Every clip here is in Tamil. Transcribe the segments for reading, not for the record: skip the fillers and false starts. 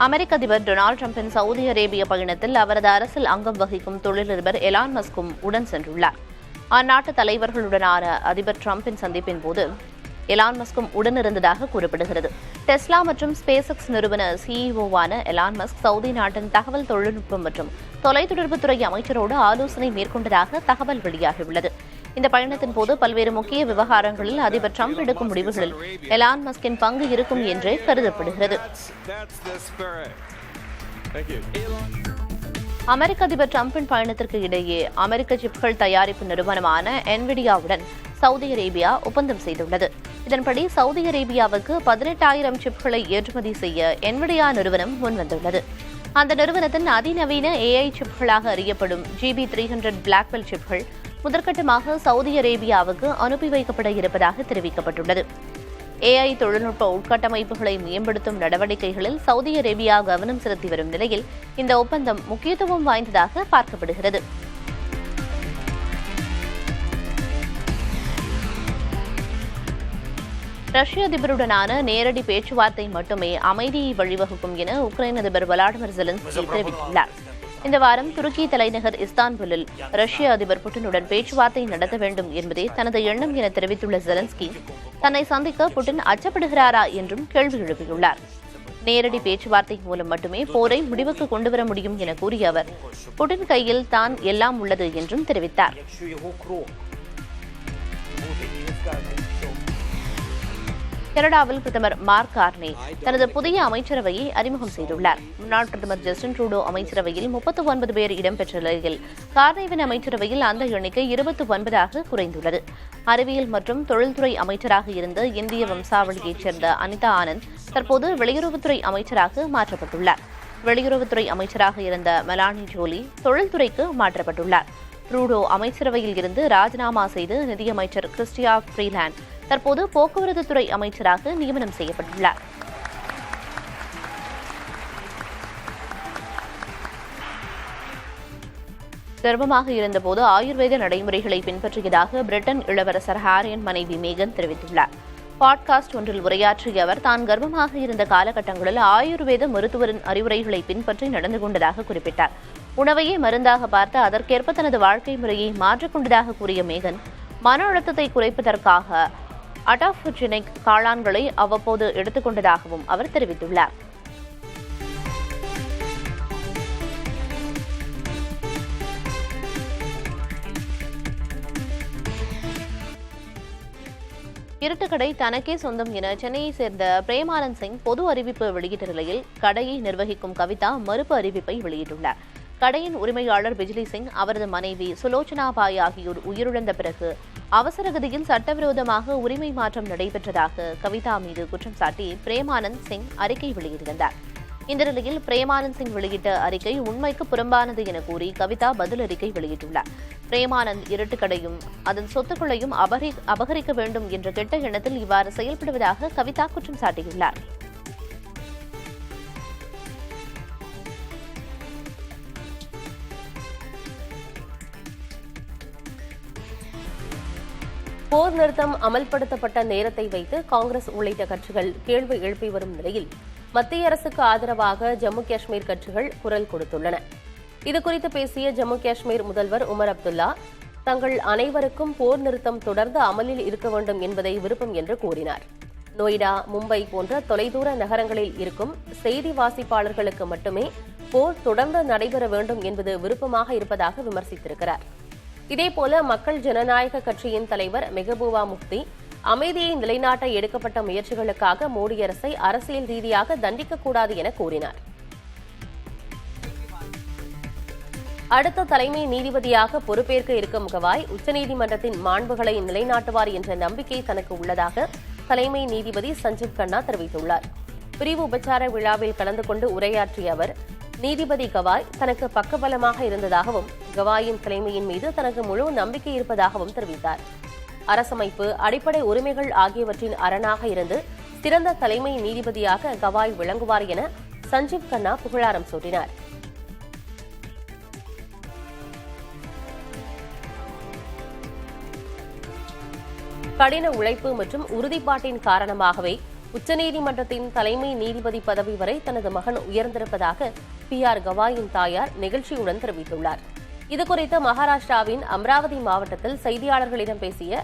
அமெரிக்க அதிபர் டொனால்டு டிரம்பின் சவுதி அரேபிய பயணத்தில் அவரது அரசில் அங்கம் வகிக்கும் தொழிலதிபர் எலான் மஸ்கும் உடன் சென்றுள்ளார். அந்நாட்டு தலைவர்களுடனான அதிபர் டிரம்பின் சந்திப்பின் போது எலான் மஸ்கும் உடனிருந்ததாக கூறப்படுகிறது. டெஸ்லா மற்றும் ஸ்பேஸ் எக்ஸ் நிறுவன சிஇஓவான எலான் மஸ்க் சவுதி நாட்டின் தகவல் தொழில்நுட்பம் மற்றும் தொலைத்தொடர்புத்துறை அமைச்சரோடு ஆலோசனை மேற்கொண்டதாக தகவல் வெளியாகியுள்ளது. இந்த பயணத்தின் போது பல்வேறு முக்கிய விவகாரங்களில் அதிபர் டிரம்ப் எடுக்கும் முடிவுகளில் எலான் மஸ்கின் பங்கு இருக்கும் என்றே கருதப்படுகிறது. அமெரிக்க அதிபர் டிரம்பின் பயணத்திற்கு இடையே அமெரிக்க சிப்கள் தயாரிப்பு நிறுவனமான என்விடியாவுடன் சவுதி அரேபியா ஒப்பந்தம் செய்துள்ளது. இதன்படி சவுதி அரேபியாவுக்கு 18,000 சிப்களை ஏற்றுமதி செய்ய என்விடியா நிறுவனம் முன்வந்துள்ளது. அந்த நிறுவனத்தின் அதிநவீன AI சிப்களாக அறியப்படும் GB300 பிளாக்பெல்ட் சிப்கள் முதற்கட்டமாக சவுதி அரேபியாவுக்கு அனுப்பி வைக்கப்பட இருப்பதாக தெரிவிக்கப்பட்டுள்ளது. AI தொழில்நுட்ப உட்கட்டமைப்புகளை மேம்படுத்தும் நடவடிக்கைகளில் சவுதி அரேபியா கவனம் செலுத்தி வரும் நிலையில் இந்த ஒப்பந்தம் முக்கியத்துவம் வாய்ந்ததாக பார்க்கப்படுகிறது. ரஷ்ய அதிபருடனான நேரடி பேச்சுவார்த்தை மட்டுமே அமைதியை வழிவகுக்கும் என உக்ரைன் அதிபர் விளாடிமிர் ஜெலன்ஸ்கி தெரிவித்துள்ளார். இந்த வாரம் துருக்கி தலைநகர் இஸ்தான்புல்லில் ரஷ்ய அதிபர் புட்டினுடன் பேச்சுவார்த்தை நடத்த வேண்டும் என்பதே தனது எண்ணம் என தெரிவித்துள்ள ஜெலன்ஸ்கி தன்னை சந்திக்க புட்டின் அச்சப்படுகிறாரா என்றும் கேள்வி எழுப்பியுள்ளார். நேரடி பேச்சுவார்த்தை மூலம் மட்டுமே போரை முடிவுக்கு கொண்டுவர முடியும் என கூறிய அவர் புட்டின் கையில் தான் எல்லாம் உள்ளது என்றும் தெரிவித்தார். கனடாவில் பிரதமர் மார்க் கார்னே தனது புதிய அமைச்சரவையை அறிமுகம் செய்துள்ளார். முன்னாள் பிரதமர் ஜஸ்டின் ட்ரூடோ அமைச்சரவையில் 39 பேர் இடம்பெற்ற நிலையில் கார்னேவின் அமைச்சரவையில் அந்த எண்ணிக்கை 29ஆக குறைந்துள்ளது. அறிவியல் மற்றும் தொழில்துறை அமைச்சராக இருந்த இந்திய வம்சாவளியைச் சேர்ந்த அனிதா ஆனந்த் தற்போது வெளியுறவுத்துறை அமைச்சராக மாற்றப்பட்டுள்ளார். வெளியுறவுத்துறை அமைச்சராக இருந்த மெலானி ஜோலி தொழில்துறைக்கு மாற்றப்பட்டுள்ளார். ட்ரூடோ அமைச்சரவையில் இருந்து ராஜினாமா செய்து நிதியமைச்சர் கிறிஸ்டியா ஃப்ரீலாண்ட் தற்போது போக்குவரத்து துறை அமைச்சராக நியமனம் செய்யப்பட்டுள்ளார். கர்ப்பமாக இருந்தபோது ஆயுர்வேத நடைமுறைகளை பின்பற்றியதாக பிரிட்டன் இளவரசர் ஹாரியின் மனைவி மேகன் தெரிவித்துள்ளார். பாட்காஸ்ட் ஒன்றில் உரையாற்றிய அவர் தான் கர்ப்பமாக இருந்த காலகட்டங்களில் ஆயுர்வேத மருத்துவரின் அறிவுரைகளை பின்பற்றி நடந்து கொண்டதாக குறிப்பிட்டார். உணவையே மருந்தாக பார்த்து அதற்கேற்ப தனது வாழ்க்கை முறையை மாற்றிக்கொண்டதாக கூறிய மேகன் மன அழுத்தத்தை குறைப்பதற்காக அடாஃபோஜெனிக் காளான்களை அவ்வப்போது எடுத்துக் கொண்டதாகவும் அவர் தெரிவித்துள்ளார். இருட்டுக்கடை தனக்கே சொந்தம் என சென்னையை சேர்ந்த பிரேமானந்த் சிங் பொது அறிவிப்பு வெளியிட்ட நிலையில் கடையை நிர்வகிக்கும் கவிதா மறுப்பு அறிவிப்பை வெளியிட்டுள்ளார். கடையின் உரிமையாளர் பிஜ்லி சிங், அவரது மனைவி சுலோச்சனா பாய் ஆகியோர் உயிரிழந்த பிறகு அவசரகதியில் சட்டவிரோதமாக உரிமை மாற்றம் நடைபெற்றதாக கவிதா மீது குற்றம் சாட்டி பிரேமானந்த் சிங் அறிக்கை வெளியிட்டிருந்தார். இந்த நிலையில் பிரேமானந்த் சிங் வெளியிட்ட அறிக்கை உண்மைக்கு புறம்பானது என கூறி கவிதா பதில் அறிக்கை வெளியிட்டுள்ளார். பிரேமானந்த் இருட்டுக்கடையும் அதன் சொத்துக்களையும் அபகரிக்க வேண்டும் என்ற கெட்ட எண்ணத்தில் இவ்வாறு செயல்படுவதாக கவிதா குற்றம் சாட்டியுள்ளார். போர் நிறுத்தம் அமல்படுத்தப்பட்ட நேரத்தை வைத்து காங்கிரஸ் உள்ளிட்ட கட்சிகள் கேள்வி எழுப்பி வரும் நிலையில் மத்திய அரசுக்கு ஆதரவாக ஜம்மு காஷ்மீர் கட்சிகள் குரல் கொடுத்துள்ளன. இதுகுறித்து பேசிய ஜம்மு காஷ்மீர் முதல்வர் உமர் அப்துல்லா தங்கள் அனைவருக்கும் போர் நிறுத்தம் தொடர்ந்து அமலில் இருக்க வேண்டும் என்பதை விருப்பம் என்று கூறினார். நொய்டா, மும்பை போன்ற தொலைதூர நகரங்களில் இருக்கும் செய்தி வாசிப்பாளர்களுக்கு மட்டுமே போர் தொடர்ந்து நடைபெற வேண்டும் என்பது விருப்பமாக இருப்பதாக விமர்சித்திருக்கிறார். இதேபோல மக்கள் ஜனநாயக கட்சியின் தலைவர் மெஹபூபா முஃப்தி அமைதியை நிலைநாட்ட எடுக்கப்பட்ட முயற்சிகளுக்காக மோடி அரசை அரசியல் ரீதியாக தண்டிக்கக்கூடாது என கூறினார். அடுத்த தலைமை நீதிபதியாக பொறுப்பேற்க இருக்கும் கவாய் உச்சநீதிமன்றத்தின் மாண்புகளை நிலைநாட்டுவார் என்ற நம்பிக்கை தனக்கு உள்ளதாக தலைமை நீதிபதி சஞ்சீவ் கண்ணா தெரிவித்துள்ளார். பிரிவு உபச்சார விழாவில் கலந்து கொண்டு உரையாற்றிய அவர் நீதிபதி கவாய் தனக்கு பக்கபலமாக இருந்ததாகவும் கவாயின் தலைமையின் மீது தனக்கு முழு நம்பிக்கை இருப்பதாகவும் தெரிவித்தார். அரசமைப்பு, அடிப்படை உரிமைகள் ஆகியவற்றின் அரணாக இருந்து சிறந்த தலைமை நீதிபதியாக கவாய் விளங்குவார் என சஞ்சீவ் கண்ணா புகழாரம் சூட்டினார். கடின உழைப்பு மற்றும் உறுதிப்பாட்டின் காரணமாகவே உச்சநீதிமன்றத்தின் தலைமை நீதிபதி பதவி வரை தனது மகன் உயர்ந்திருப்பதாக PR கவாயின் தாயார் நெகிழ்ச்சியுடன் தெரிவித்துள்ளார். இதுகுறித்து மகாராஷ்டிராவின் அமராவதி மாவட்டத்தில் செய்தியாளர்களிடம் பேசிய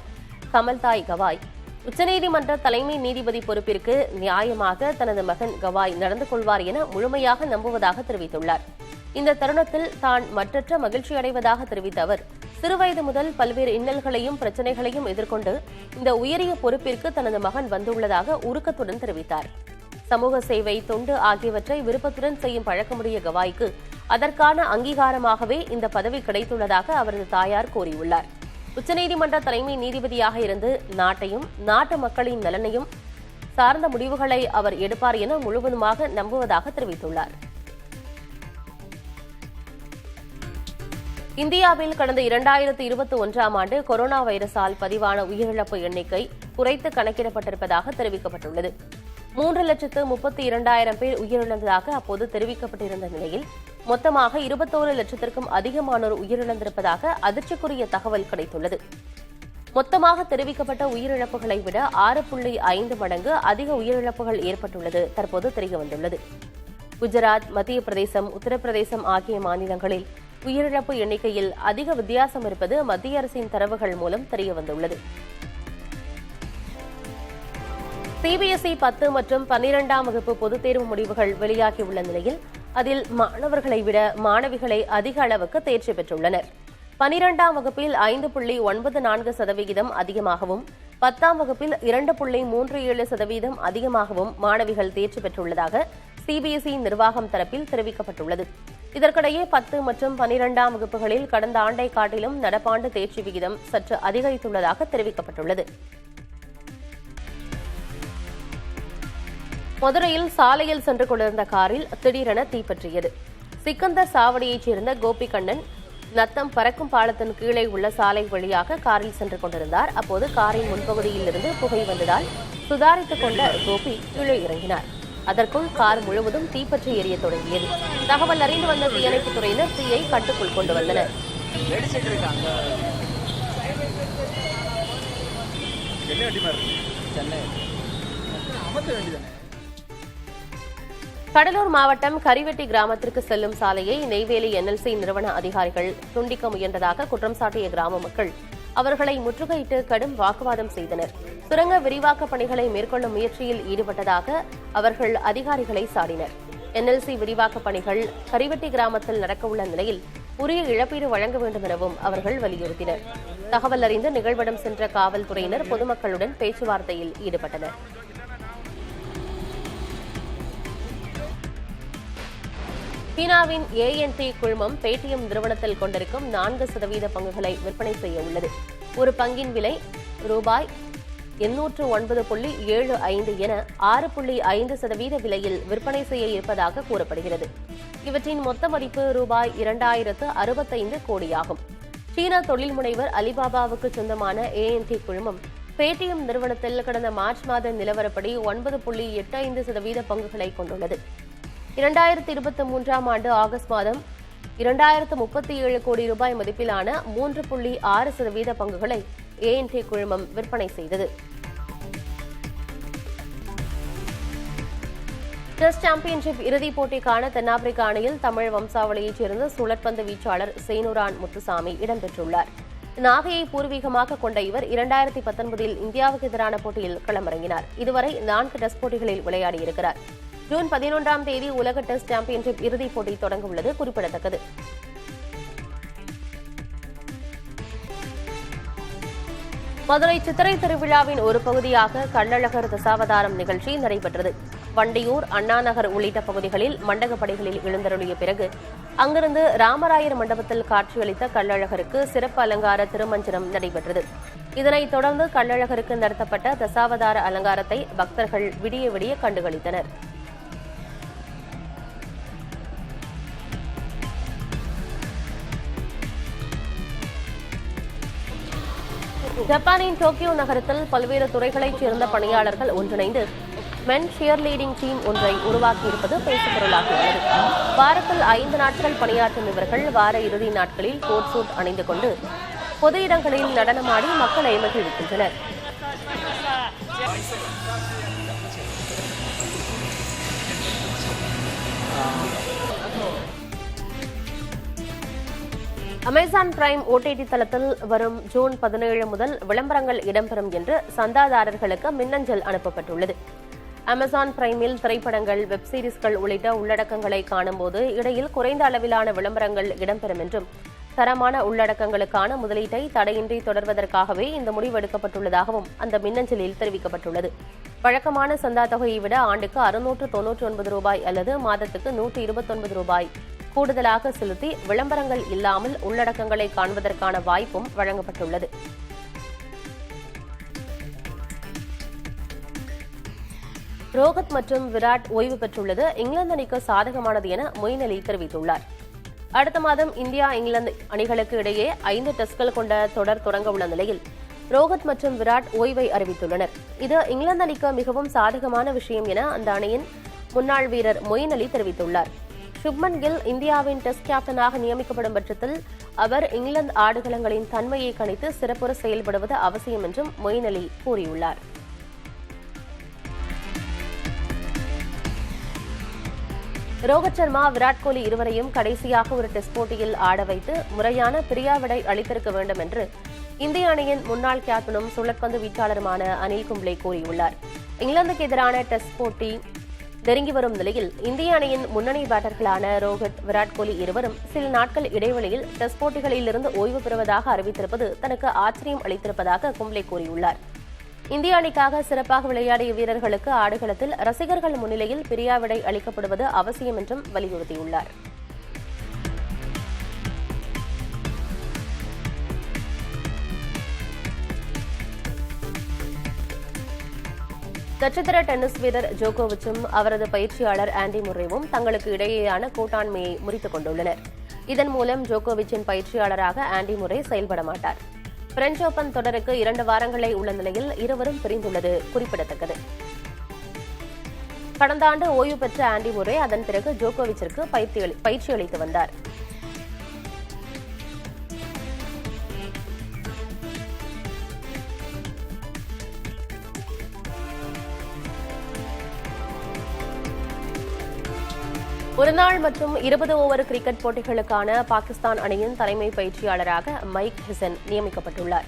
கமல்தாய் கவாய், உச்சநீதிமன்ற தலைமை நீதிபதி பொறுப்பிற்கு நியாயமாக தனது மகன் கவாய் நடந்து கொள்வார் என முழுமையாக நம்புவதாக தெரிவித்துள்ளார். இந்த தருணத்தில் தான் மற்றற்ற மகிழ்ச்சி அடைவதாக தெரிவித்த அவர், சிறுவயது முதல் பல்வேறு இன்னல்களையும் பிரச்சினைகளையும் எதிர்கொண்டு இந்த உயரிய பொறுப்பிற்கு தனது மகன் வந்துள்ளதாக உருக்கத்துடன் தெரிவித்தார். சமூக சேவை, தொண்டு ஆகியவற்றை விருப்பத்துடன் செய்யும் பழக்கமுடைய கவாய்க்கு அதற்கான அங்கீகாரமாகவே இந்த பதவி கிடைத்துள்ளதாக அவரது தாயார் கூறியுள்ளார். உச்சநீதிமன்ற தலைமை நீதிபதியாக இருந்து நாட்டையும் நாட்டு மக்களின் நலனையும் சார்ந்த முடிவுகளை அவர் எடுப்பார் என முழுவதுமாக நம்புவதாக தெரிவித்துள்ளார். இந்தியாவில் கடந்த 2021ஆம் ஆண்டு கொரோனா வைரஸால் பதிவான உயிரிழப்பு எண்ணிக்கை குறைத்து கணக்கிடப்பட்டிருப்பதாக தெரிவிக்கப்பட்டுள்ளது. 3,32,000 பேர் உயிரிழந்ததாக அப்போது தெரிவிக்கப்பட்டிருந்த நிலையில் மொத்தமாக 21 லட்சத்திற்கும் அதிகமானோர் உயிரிழந்திருப்பதாக அதிர்ச்சிக்குரிய தகவல் கிடைத்துள்ளது. மொத்தமாக தெரிவிக்கப்பட்ட உயிரிழப்புகளை விட 6.5 மடங்கு அதிக உயிரிழப்புகள் ஏற்பட்டுள்ளது தற்போது தெரியவந்துள்ளது. குஜராத், மத்திய பிரதேசம், உத்தரப்பிரதேசம் ஆகிய மாநிலங்களில் உயிரிழப்பு எண்ணிக்கையில் அதிக வித்தியாசம் இருப்பது மத்திய அரசின் தரவுகள் மூலம் தெரியவந்துள்ளது. CBSE 10 மற்றும் 12ஆம் வகுப்பு பொதுத் தேர்வு முடிவுகள் வெளியாகியுள்ள நிலையில் அதில் மாணவர்களை விட மாணவிகளை அதிக அளவுக்கு தேர்ச்சி பெற்றுள்ளனர். 12ஆம் வகுப்பில் 5.94% அதிகமாகவும் 10ஆம் வகுப்பில் 2.37% அதிகமாகவும் மாணவிகள் தேர்ச்சி பெற்றுள்ளதாக CBSE நிர்வாகம் தரப்பில் தெரிவிக்கப்பட்டுள்ளது. இதற்கிடையே 10 மற்றும் 12ஆம் வகுப்புகளில் கடந்த ஆண்டை காட்டிலும் நடப்பாண்டு தேர்ச்சி விகிதம் சற்று அதிகரித்துள்ளதாக தெரிவிக்கப்பட்டுள்ளது. மதுரையில் சாலையில் சென்று கொண்டிருந்த காரில் திடீரென தீப்பற்றியது. சிக்கந்தர் சாவடியைச் சேர்ந்த கோபிகண்ணன் நத்தம் பறக்கும் பாலத்தின் கீழே உள்ள சாலை வழியாக காரில் சென்று கொண்டிருந்தார். அப்போது காரின் முன்பகுதியில் இருந்து புகை வந்ததால் சுதாரித்துக் கொண்ட கோபி கீழே இறங்கினார். அதற்குள் கார் முழுவதும் தீப்பற்றி எரிய தொடங்கியது. தகவல் அறிந்து வந்த தீயணைப்புத் துறையினர் தீயை கட்டுக்குள் கொண்டு வந்தனர். கடலூர் மாவட்டம் கரிவெட்டி கிராமத்திற்கு செல்லும் சாலையை நெய்வேலி NLC நிறுவன அதிகாரிகள் துண்டிக்க முயன்றதாக குற்றம் சாட்டிய கிராம மக்கள் அவர்களை முற்றுகையிட்டு கடும் வாக்குவாதம் செய்தனர். சுரங்க விரிவாக்க பணிகளை மேற்கொள்ளும் முயற்சியில் ஈடுபட்டதாக அவர்கள் அதிகாரிகளை சாடினர். NLC விரிவாக்க பணிகள் கரிவெட்டி கிராமத்தில் நடக்கவுள்ள நிலையில் உரிய இழப்பீடு வழங்க வேண்டும் எனவும் அவர்கள் வலியுறுத்தினர். தகவல் அறிந்து நிகழ்விடம் சென்ற காவல்துறையினர் பொதுமக்களுடன் பேச்சுவார்த்தையில் ஈடுபட்டனர். சீனாவின் ANT குழுமம் பேடிஎம் நிறுவனத்தில் கொண்டிருக்கும் 4% பங்குகளை விற்பனை செய்ய உள்ளது. ஒரு பங்கின் விலை ரூபாய் 809.75 என 6.5% விலையில் விற்பனை செய்ய இருப்பதாக கூறப்படுகிறது. இவற்றின் மொத்த மதிப்பு ரூபாய் 2065 கோடியாகும். சீன தொழில் முனைவர் அலிபாபாவுக்கு சொந்தமான ANT குழுமம் பேடிஎம் நிறுவனத்தில் கடந்த மார்ச் மாத நிலவரப்படி 9.85% பங்குகளை கொண்டுள்ளது. 2023ஆம் ஆண்டு ஆகஸ்ட் மாதம் 2037 கோடி ரூபாய் மதிப்பிலான 3.6% பங்குகளை ANT குழுமம் விற்பனை செய்தது. டெஸ்ட் சாம்பியன்ஷிப் இறுதிப் போட்டிக்கான தென்னாப்பிரிக்க அணியில் தமிழ் வம்சாவளியைச் சேர்ந்த சுழற்பந்து வீச்சாளர் சேனுரான் முத்துசாமி இடம்பெற்றுள்ளார். நாகையை பூர்வீகமாக கொண்ட இவர் 2019இல் இந்தியாவுக்கு எதிரான போட்டியில் களமிறங்கினார். இதுவரை 4 டெஸ்ட் போட்டிகளில் விளையாடியிருக்கிறார். ஜூன் 11ஆம் தேதி உலக டெஸ்ட் சாம்பியன்ஷிப் இறுதிப் போட்டி தொடங்க உள்ளது குறிப்பிடத்தக்கது. மதுரை சித்திரை திருவிழாவின் ஒரு பகுதியாக கள்ளழகர் தசாவதாரம் நிகழ்ச்சி நடைபெற்றது. வண்டியூர், அண்ணாநகர் உள்ளிட்ட பகுதிகளில் மண்டகப்படிகளில் எழுந்தருளிய பிறகு அங்கிருந்து ராமராயர் மண்டபத்தில் காட்சியளித்த கள்ளழகருக்கு சிறப்பு அலங்கார திருமஞ்சனம் நடைபெற்றது. இதனைத் தொடர்ந்து கள்ளழகருக்கு நடத்தப்பட்ட தசாவதார அலங்காரத்தை பக்தர்கள் விடிய விடிய கண்டுகளித்தனர். ஜப்பானின் டோக்கியோ நகரத்தில் பல்வேறு துறைகளைச் சேர்ந்த பணியாளர்கள் ஒன்றிணைந்து மென் ஷியர் லீடிங் டீம் ஒன்றை உருவாக்கியிருப்பது பேசுபொருளாகியுள்ளது. வாரத்தில் 5 நாட்கள் பணியாற்றும் இவர்கள் வார இறுதி நாட்களில் கோட் சூட் அணிந்து கொண்டு பொது இடங்களில் நடனமாடி மக்களை மகிழ்விக்கின்றனர். அமேசான் பிரைம் OTT தளத்தில் வரும் ஜூன் 17 முதல் விளம்பரங்கள் இடம்பெறும் என்று சந்தாதாரர்களுக்கு மின்னஞ்சல் அனுப்பப்பட்டுள்ளது. அமேசான் பிரைமில் திரைப்படங்கள், வெப் சீரிஸ்கள் உள்ளிட்ட உள்ளடக்கங்களை காணும்போது இடையில் குறைந்த அளவிலான விளம்பரங்கள் இடம்பெறும் என்றும், தரமான உள்ளடக்கங்களுக்கான முதலீட்டை தடையின்றி தொடர்வதற்காகவே இந்த முடிவு எடுக்கப்பட்டுள்ளதாகவும் அந்த மின்னஞ்சலில் தெரிவிக்கப்பட்டுள்ளது. வழக்கமான சந்தா தொகையை விட ஆண்டுக்கு ₹699 அல்லது மாதத்துக்கு ₹129 கூடுதலாக செலுத்தி விளம்பரங்கள் இல்லாமல் உள்ளடக்கங்களை காண்பதற்கான வாய்ப்பும் வழங்கப்பட்டுள்ளது. ரோஹித் மற்றும் விராட் ஓய்வு பெற்றுள்ளது இங்கிலாந்து அணிக்கு சாதகமானது என மொயின் அலி தெரிவித்துள்ளார். அடுத்த மாதம் இந்தியா, இங்கிலாந்து அணிகளுக்கு இடையே 5 டெஸ்ட்கள் கொண்ட தொடர் தொடங்க உள்ள நிலையில் ரோஹித் மற்றும் விராட் ஓய்வை அறிவித்துள்ளனர். இது இங்கிலாந்து அணிக்கு மிகவும் சாதகமான விஷயம் என அந்த அணியின் முன்னாள் வீரர் மொயின் அலி தெரிவித்துள்ளார். சுப்மன் கில் இந்தியாவின் டெஸ்ட் கேப்டனாக நியமிக்கப்படும் பட்சத்தில் அவர் இங்கிலாந்து ஆடுகளங்களின் தன்மையை கணித்து சிறப்புற செயல்படுவது அவசியம் என்றும் மொயின் அலி கூறியுள்ளார். ரோஹித் சர்மா, விராட் கோலி இருவரையும் கடைசியாக ஒரு டெஸ்ட் போட்டியில் ஆட வைத்து முறையான பிரியாவிடை அளித்திருக்க வேண்டும் என்று இந்திய அணியின் முன்னாள் கேப்டனும் சுழற்பந்து வீச்சாளருமான அனில் கும்ப்ளே கூறியுள்ளார். இங்கிலாந்துக்கு எதிரான டெஸ்ட் போட்டி நெருங்கி வரும் நிலையில் இந்திய அணியின் முன்னணி பேட்டர்களான ரோஹித், விராட் கோலி இருவரும் சில நாட்கள் இடைவெளியில் டெஸ்ட் போட்டிகளில் இருந்து ஓய்வு பெறுவதாக அறிவித்திருப்பது தனக்கு ஆச்சரியம் அளித்திருப்பதாக கும்ப்ளே கூறியுள்ளார். இந்திய அணிக்காக சிறப்பாக விளையாடிய வீரர்களுக்கு ஆடுகளத்தில் ரசிகர்கள் முன்னிலையில் பிரியாவிடை அளிக்கப்படுவது அவசியம் என்றும் வலியுறுத்தியுள்ளார். நட்சத்திர டென்னிஸ் வீரர் ஜோகோவிச்சும் அவரது பயிற்சியாளர் ஆண்டி முர்ரேவும் தங்களுக்கு இடையேயான கூட்டாண்மையை முறித்துக் கொண்டுள்ளனர். இதன் மூலம் ஜோகோவிச்சின் பயிற்சியாளராக ஆண்டி முர்ரே செயல்பட மாட்டார். பிரெஞ்ச் ஓபன் தொடருக்கு 2 வாரங்களே உள்ள நிலையில் இருவரும் பிரிந்துள்ளது குறிப்பிடத்தக்கது. கடந்த ஆண்டு ஓய்வு பெற்ற ஆண்டி முர்ரே அதன் பிறகு ஜோகோவிச்சிற்கு பயிற்சி அளித்து வந்தார். ஒருநாள் மற்றும் 20 ஓவர் கிரிக்கெட் போட்டிகளுக்கான பாகிஸ்தான் அணியின் தலைமை பயிற்சியாளராக மைக் ஹெசன் நியமிக்கப்பட்டுள்ளார்.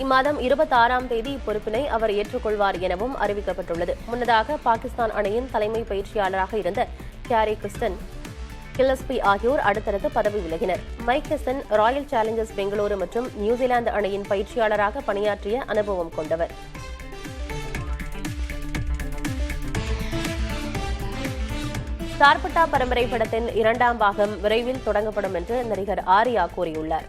இம்மாதம் 26ஆம் தேதி இப்பொறுப்பினை அவர் ஏற்றுக்கொள்வார் எனவும் அறிவிக்கப்பட்டுள்ளது. முன்னதாக பாகிஸ்தான் அணியின் தலைமை பயிற்சியாளராக இருந்த கேரி கிறிஸ்டன், கில்லஸ்பி ஆகியோர் அடுத்தடுத்து பதவி விலகினர். Mike Hesson Royal Challengers Bengaluru மற்றும் நியூசிலாந்து அணியின் பயிற்சியாளராக பணியாற்றிய அனுபவம் கொண்டவர். சார்பட்டா பரம்பரை படத்தின் 2ஆம் பாகம் விரைவில் தொடங்கப்படும் என்று நடிகர் ஆர்யா கூறியுள்ளார்.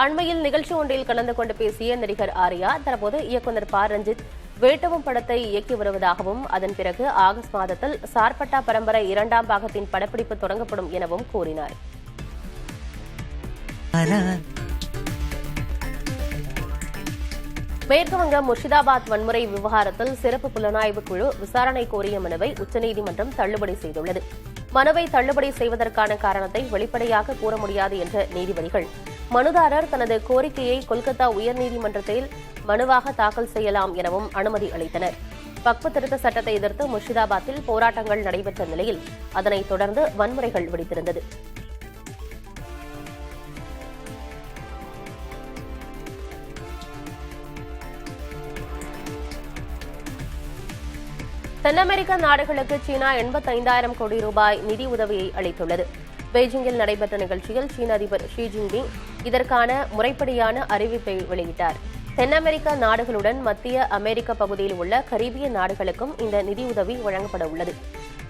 அண்மையில் நிகழ்ச்சி ஒன்றில் கலந்து கொண்டு பேசிய நடிகர் ஆர்யா, தற்போது இயக்குநர் ப. ரஞ்சித் வேட்டவும் படத்தை இயக்கி வருவதாகவும், அதன் பிறகு ஆகஸ்ட் மாதத்தில் சார்பட்டா பரம்பரை 2ஆம் பாகத்தின் படப்பிடிப்பு தொடங்கப்படும் எனவும் கூறினார். மேற்குவங்க முர்ஷிதாபாத் வன்முறை விவகாரத்தில் சிறப்பு புலனாய்வு குழு விசாரணை கோரிய மனுவை உச்சநீதிமன்றம் தள்ளுபடி செய்துள்ளது. மனுவை தள்ளுபடி செய்வதற்கான காரணத்தை வெளிப்படையாக கூற முடியாது என்ற நீதிபதிகள், மனுதாரர் தனது கோரிக்கையை கொல்கத்தா உயர்நீதிமன்றத்தில் மனுவாக தாக்கல் செய்யலாம் எனவும் அனுமதி அளித்தனர். வக்ஃப் திருத்த சட்டத்தை எதிர்த்து முர்ஷிதாபாத்தில் போராட்டங்கள் நடைபெற்ற நிலையில் அதனைத் தொடர்ந்து வன்முறைகள் வெடித்திருந்தது. தென் அமெரிக்க நாடுகளுக்கு சீனா 85,000 கோடி ரூபாய் நிதி உதவியை அளித்துள்ளது. பெய்ஜிங்கில் நடைபெற்ற நிகழ்ச்சியில் சீன அதிபர் ஷி ஜின்பிங் இதற்கான முறைப்படியான அறிவிப்பை வெளியிட்டார். தென் அமெரிக்க நாடுகளுடன் மத்திய அமெரிக்க பகுதியில் உள்ள கரீபிய நாடுகளுக்கும் இந்த நிதியுதவி வழங்கப்பட உள்ளது.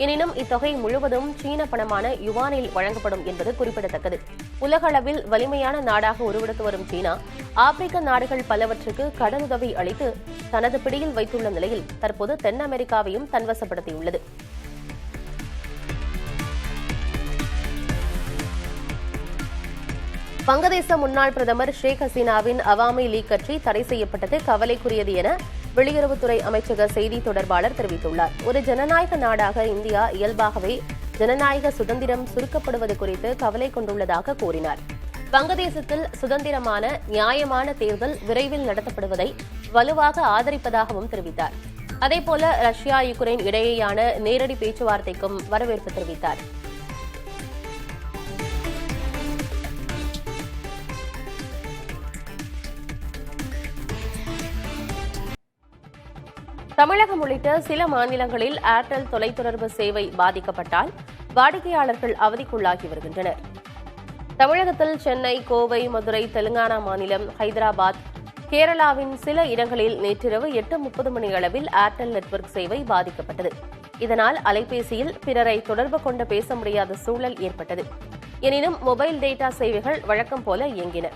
எனினும் இத்தொகை முழுவதும் சீன பணமான யுவானில் வழங்கப்படும் என்பது குறிப்பிடத்தக்கது. உலக அளவில் வலிமையான நாடாக உருவெடுத்து வரும் சீனா ஆப்பிரிக்க நாடுகள் பலவற்றுக்கு கடனுதவி அளித்து தனது பிடியில் வைத்துள்ள நிலையில் தற்போது தென் அமெரிக்காவையும் தன்வசப்படுத்தியுள்ளது. வங்கதேச முன்னாள் பிரதமர் ஷேக் ஹசீனாவின் அவாமி லீக் கட்சி தடை செய்யப்பட்டது கவலைக்குரியது என வெளியுறவுத்துறை அமைச்சக செய்தி தொடர்பாளர் தெரிவித்துள்ளார். ஒரு ஜனநாயக நாடாக இந்தியா இயல்பாகவே ஜனநாயக சுதந்திரம் சுருக்கப்படுவது குறித்து கவலை கொண்டுள்ளதாக கூறினார். வங்கதேசத்தில் சுதந்திரமான நியாயமான தேர்தல் விரைவில் நடத்தப்படுவதை வலுவாக ஆதரிப்பதாகவும் தெரிவித்தார். அதேபோல ரஷ்யா யுக்ரைன் இடையேயான நேரடி பேச்சுவார்த்தைக்கும் வரவேற்பு தெரிவித்தார். தமிழகம் உள்ளிட்ட சில மாநிலங்களில் ஏர்டெல் தொலைத்தொடர்பு சேவை பாதிக்கப்பட்டால் வாடிக்கையாளர்கள் அவதிக்குள்ளாகி வருகின்றனர். தமிழகத்தில் சென்னை, கோவை, மதுரை, தெலுங்கானா மாநிலம், ஹைதராபாத், கேரளாவின் சில இடங்களில் நேற்றிரவு 8:30 மணி அளவில் ஏர்டெல் நெட்வொர்க் சேவை பாதிக்கப்பட்டது. இதனால் அலைபேசியில் பிறரை தொடர்பு கொண்டு பேச முடியாத சூழல் ஏற்பட்டது. எனினும் மொபைல் டேட்டா சேவைகள் வழக்கம் போல இயங்கின.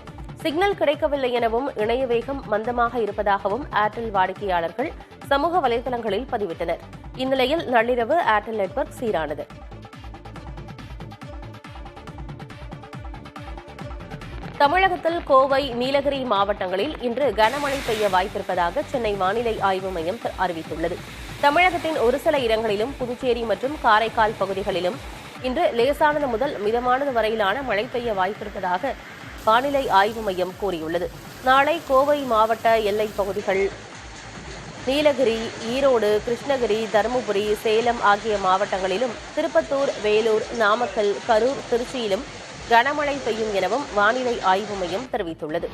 சிக்னல் கிடைக்கவில்லை எனவும் இணைய வேகம் மந்தமாக இருப்பதாகவும் ஏர்டெல் வாடிக்கையாளர்கள் சமூக வலைதளங்களில் பதிவிட்டனர். இந்நிலையில் நள்ளிரவு ஏர்டெல் நெட்வொர்க் சீரானது. தமிழகத்தில் கோவை, நீலகிரி மாவட்டங்களில் இன்று கனமழை பெய்ய வாய்ப்பிருப்பதாக சென்னை வானிலை ஆய்வு மையம் அறிவித்துள்ளது. தமிழகத்தின் ஒரு சில இடங்களிலும் புதுச்சேரி மற்றும் காரைக்கால் பகுதிகளிலும் இன்று லேசானது முதல் மிதமானது வரையிலான மழை பெய்ய வாய்ப்பிருப்பதாக வானிலை ஆய்வு மையம் கூறியுள்ளது. நாளை கோவை மாவட்ட எல்லைப் பகுதிகள், நீலகிரி, ஈரோடு, கிருஷ்ணகிரி, தருமபுரி, சேலம் ஆகிய மாவட்டங்களிலும், திருப்பத்தூர், வேலூர், நாமக்கல், கரூர், திருச்சியிலும் கனமழை பெய்யும் எனவும் வானிலை ஆய்வு மையம் தெரிவித்துள்ளது.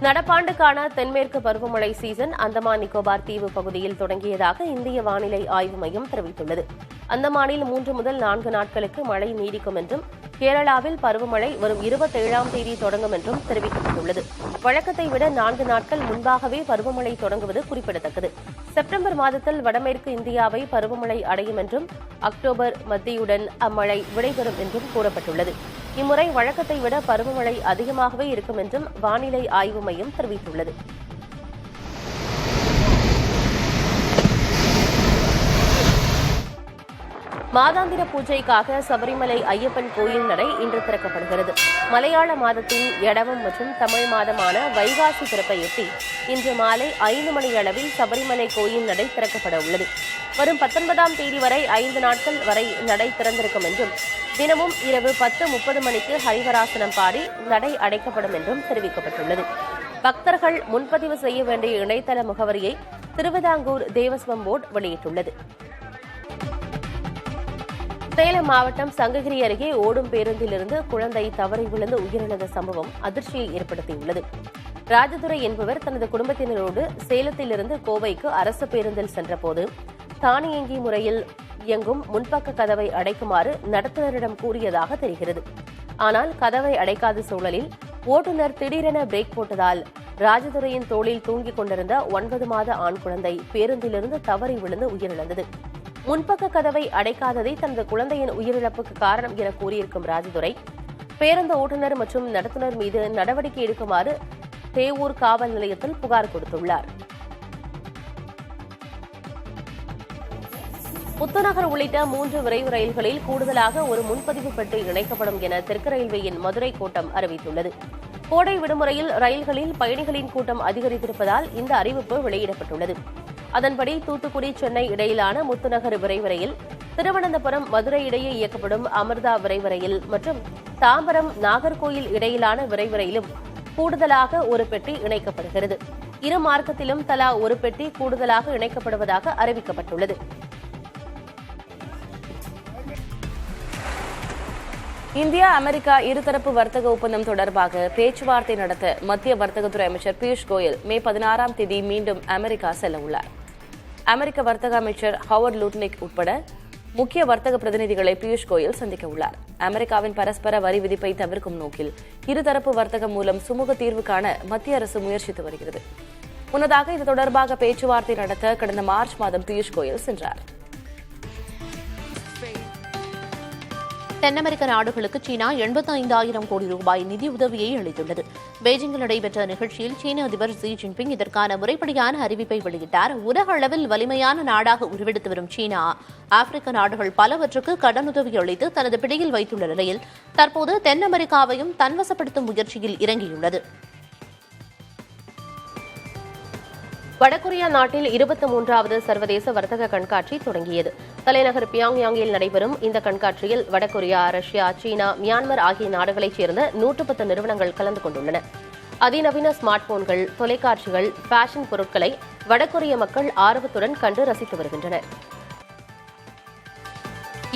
நடப்பாண்டுக்கான தென்மேற்கு பருவமழை சீசன் அந்தமான் நிக்கோபார் தீவு பகுதியில் தொடங்கியதாக இந்திய வானிலை ஆய்வு மையம் தெரிவித்துள்ளது. அந்தமானில் 3 முதல் 4 நாட்களுக்கு மழை நீடிக்கும் என்றும், கேரளாவில் பருவமழை வரும் 27ஆம் தேதி தொடங்கும் என்றும் தெரிவிக்கப்பட்டுள்ளது. வழக்கத்தை விட 4 நாட்கள் முன்பாகவே பருவமழை தொடங்குவது குறிப்பிடத்தக்கது. செப்டம்பர் மாதத்தில் வடமேற்கு இந்தியாவை பருவமழை அடையும் என்றும், அக்டோபர் மத்தியுடன் அம்மழை விடைபெறும் என்றும் கூறப்பட்டுள்ளது. இம்முறை வழக்கத்தை விட பருவமழை அதிகமாகவே இருக்கும் என்றும் வானிலை ஆய்வு மையம் தெரிவித்துள்ளது. மாதாந்திர பூஜைக்காக சபரிமலை ஐயப்பன் கோயில் நடை இன்று திறக்கப்படுகிறது. மலையாள மாதத்தின் எடவம் மற்றும் தமிழ் மாதமான வைகாசி பிறப்பையொட்டி இன்று மாலை 5 மணி அளவில் சபரிமலை கோயில் நடை திறக்கப்பட உள்ளது. வரும் 19ஆம் தேதி வரை 5 நாட்கள் வரை நடை திறந்திருக்கும் என்றும், தினமும் இரவு 10:30 மணிக்கு ஹரிவராசனம் பாடி நடை அடைக்கப்படும் என்றும் தெரிவிக்கப்பட்டுள்ளது. பக்தர்கள் முன்பதிவு செய்ய வேண்டிய இணையதள முகவரியை திருவிதாங்கூர் தேவஸ்வம் போர்டு வெளியிட்டுள்ளது. சேலம் மாவட்டம் சங்ககிரி அருகே ஓடும் பேருந்திலிருந்து குழந்தை தவறி விழுந்து உயிரிழந்த சம்பவம் அதிர்ச்சியை ஏற்படுத்தியுள்ளது. ராஜதுரை என்பவர் தனது குடும்பத்தினரோடு சேலத்திலிருந்து கோவைக்கு அரசு பேருந்தில் சென்றபோது தானியங்கி முறையில் இயங்கும் முன்பக்க கதவை அடைக்குமாறு நடத்துனரிடம் கூறியதாக தெரிகிறது. ஆனால் கதவை அடைக்காத சூழலில் ஓட்டுநர் திடீரென பிரேக் போட்டதால் ராஜதுரையின் தோளில் தூங்கிக் கொண்டிருந்த 9 மாத ஆண் குழந்தை பேருந்திலிருந்து தவறி விழுந்து உயிரிழந்தது. முன்பக்க கதவை அடைக்காததை தனது குழந்தையின் உயிரிழப்புக்கு காரணம் என கூறியிருக்கும் ராஜதுரை, பேருந்து ஓட்டுநர் மற்றும் நடத்துனர் மீது நடவடிக்கை எடுக்குமாறு தேவூர் காவல் நிலையத்தில் புகார் கொடுத்துள்ளார். புத்துநகர் உள்ளிட்ட 3 விரைவு ரயில்களில் கூடுதலாக ஒரு முன்பதிவு பெட்டி இணைக்கப்படும் என தெற்கு ரயில்வேயின் மதுரை கோட்டம் அறிவித்துள்ளது. கோடை விடுமுறையில் ரயில்களில் பயணிகளின் கூட்டம் அதிகரித்திருப்பதால் இந்த அறிவிப்பு வெளியிடப்பட்டுள்ளது. அதன்படி தூத்துக்குடி, சென்னை இடையிலான முத்துநகர் விரைவு ரயில், திருவனந்தபுரம், மதுரை இடையே இயக்கப்படும் அமிர்தா விரைவு ரயில் மற்றும் தாம்பரம், நாகர்கோயில் இடையிலான விரைவு ரயிலும் கூடுதலாக ஒரு பெட்டி இணைக்கப்படுகிறது. இரு மார்க்கத்திலும் தலா ஒரு பெட்டி கூடுதலாக இணைக்கப்படுவதாக அறிவிக்கப்பட்டுள்ளது. இந்தியா அமெரிக்கா இருதரப்பு வர்த்தக ஒப்பந்தம் தொடர்பாக பேச்சுவார்த்தை நடத்த மத்திய வர்த்தகத்துறை அமைச்சர் பியூஷ் கோயல் மே 16ஆம் தேதி மீண்டும் அமெரிக்கா செல்ல உள்ளார். அமெரிக்க வர்த்தக அமைச்சர் ஹவர்ட் லூட்னிக் உட்பட முக்கிய வர்த்தக பிரதிநிதிகளை பியூஷ் கோயல் சந்திக்க உள்ளார். அமெரிக்காவின் பரஸ்பர வரி விதிப்பை தவிர்க்கும் நோக்கில் இருதரப்பு வர்த்தகம் மூலம் சுமூக தீர்வு காண மத்திய அரசு முயற்சித்து வருகிறது. முன்னதாக இது தொடர்பாக பேச்சுவார்த்தை நடத்த கடந்த மார்ச் மாதம் பியூஷ் கோயல் சென்றார். தென் அமெரிக்க நாடுகளுக்கு சீனா 85,000 கோடி ரூபாய் நிதியுதவியை அளித்துள்ளது. பெய்ஜிங்கில் நடைபெற்ற நிகழ்ச்சியில் சீன அதிபர் ஜி ஜின்பிங் இதற்கான முறைப்படியான அறிவிப்பை வெளியிட்டார். உலக அளவில் வலிமையான நாடாக உருவெடுத்து வரும் சீனா ஆப்பிரிக்க நாடுகள் பலவற்றுக்கு கடனுதவி அளித்து தனது பிடியில் வைத்துள்ள நிலையில் தற்போது தென் அமெரிக்காவையும் தன்வசப்படுத்தும் முயற்சியில் இறங்கியுள்ளது. வடகொரியா நாட்டில் 23வது சர்வதேச வர்த்தக கண்காட்சி தொடங்கியது. தலைநகர் பியாங்யாங்கில் நடைபெறும் இந்த கண்காட்சியில் வடகொரியா, ரஷ்யா, சீனா, மியான்மர் ஆகிய நாடுகளைச் சேர்ந்த 110 நிறுவனங்கள் கலந்து கொண்டுள்ளன. அதிநவீன ஸ்மார்ட் போன்கள், தொலைக்காட்சிகள், ஃபேஷன் பொருட்களை வடகொரிய மக்கள் ஆர்வத்துடன் கண்டு ரசித்து வருகின்றனர்.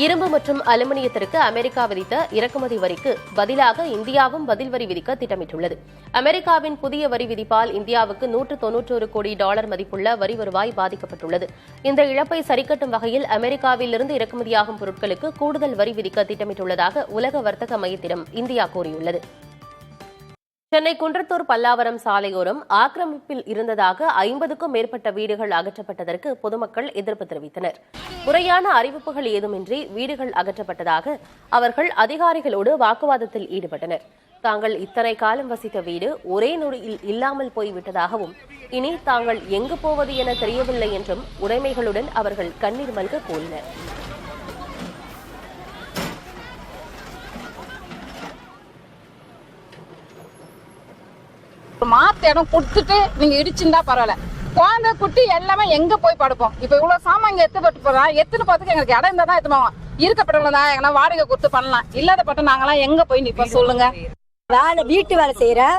இரும்பு மற்றும் அலுமினியத்திற்கு அமெரிக்கா விதித்த இறக்குமதி வரிக்கு பதிலாக இந்தியாவும் பதில் வரி விதிக்க திட்டமிட்டுள்ளது. அமெரிக்காவின் புதிய வரி விதிப்பால் இந்தியாவுக்கு $191 கோடி மதிப்புள்ள வரி வருவாய் பாதிக்கப்பட்டுள்ளது. இந்த இழப்பை சரிக்கட்டும் வகையில் அமெரிக்காவிலிருந்து இறக்குமதியாகும் பொருட்களுக்கு கூடுதல் வரி விதிக்க திட்டமிட்டுள்ளதாக உலக வர்த்தக மையத்திடம் இந்தியா கூறியுள்ளது. சென்னை குன்றத்தூர் பல்லாவரம் சாலையோரம் ஆக்கிரமிப்பில் இருந்ததாக 50க்கும் மேற்பட்ட வீடுகள் அகற்றப்பட்டதற்கு பொதுமக்கள் எதிர்ப்பு தெரிவித்தனர். முறையான அறிவிப்புகள் ஏதுமின்றி வீடுகள் அகற்றப்பட்டதாக அவர்கள் அதிகாரிகளோடு வாக்குவாதத்தில் ஈடுபட்டனர். தாங்கள் இத்தனை காலம் வசித்த வீடு ஒரே நொடியில் இல்லாமல் போய்விட்டதாகவும் இனி தாங்கள் எங்கு போவது என தெரியவில்லை என்றும் உடைமைகளுடன் அவர்கள் கண்ணீர் மல்க கூறினர். மாத்த இடம் கொடுத்துட்டு நீங்க இடிச்சுட்டா பரவாயில்ல. குழந்தை குட்டி எல்லாமே எங்க போய் படுப்போம்? இப்ப இவ்வளவு சாமான் இங்க எத்துப்பட்டு போறா, எத்துன்னு பார்த்துக்கு எங்களுக்கு இடம் இருந்தா தான் எத்துமாவோம். இருக்கப்பட்டவங்க தான் எங்கன்னா வாடகை கொடுத்து பண்ணலாம். இல்லாத பட்டம் நாங்களாம் எங்க போய் நிப்போம் சொல்லுங்க? வீட்டு வேலை செய்யறேன்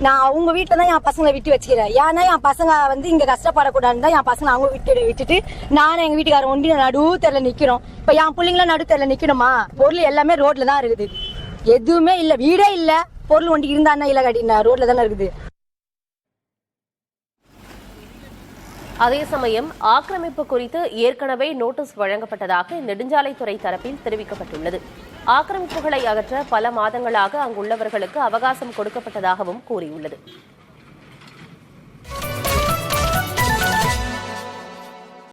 நான். அவங்க வீட்டுல தான் என் பசங்களை விட்டு வச்சுக்கிறேன். ஏன்னா என் பசங்க இங்க கஷ்டப்படக்கூடாதுன்னு தான் என் பசங்க அவங்க விட்டுட்டு நானும் எங்க வீட்டுக்காரன் ஒண்டி நடு தெருல நிக்கிறோம். இப்ப என் பிள்ளைங்களும் நடு தெருல நிக்கணுமா? பொருள் எல்லாமே ரோட்ல தான் இருக்குது. எதுவுமே இல்ல, வீடே இல்ல. பொருள் ஒண்டி இருந்தா இல்ல கட்டினா ரோட்ல தானே இருக்குது. அதே சமயம் ஆக்கிரமிப்பு குறித்து ஏற்கனவே நோட்டீஸ் வழங்கப்பட்டதாக நெடுஞ்சாலைத்துறை தரப்பில் தெரிவிக்கப்பட்டுள்ளது. ஆக்கிரமிப்புகளை அகற்ற பல மாதங்களாக அங்குள்ளவர்களுக்கு அவகாசம் கொடுக்கப்பட்டதாகவும் கூறியுள்ளது.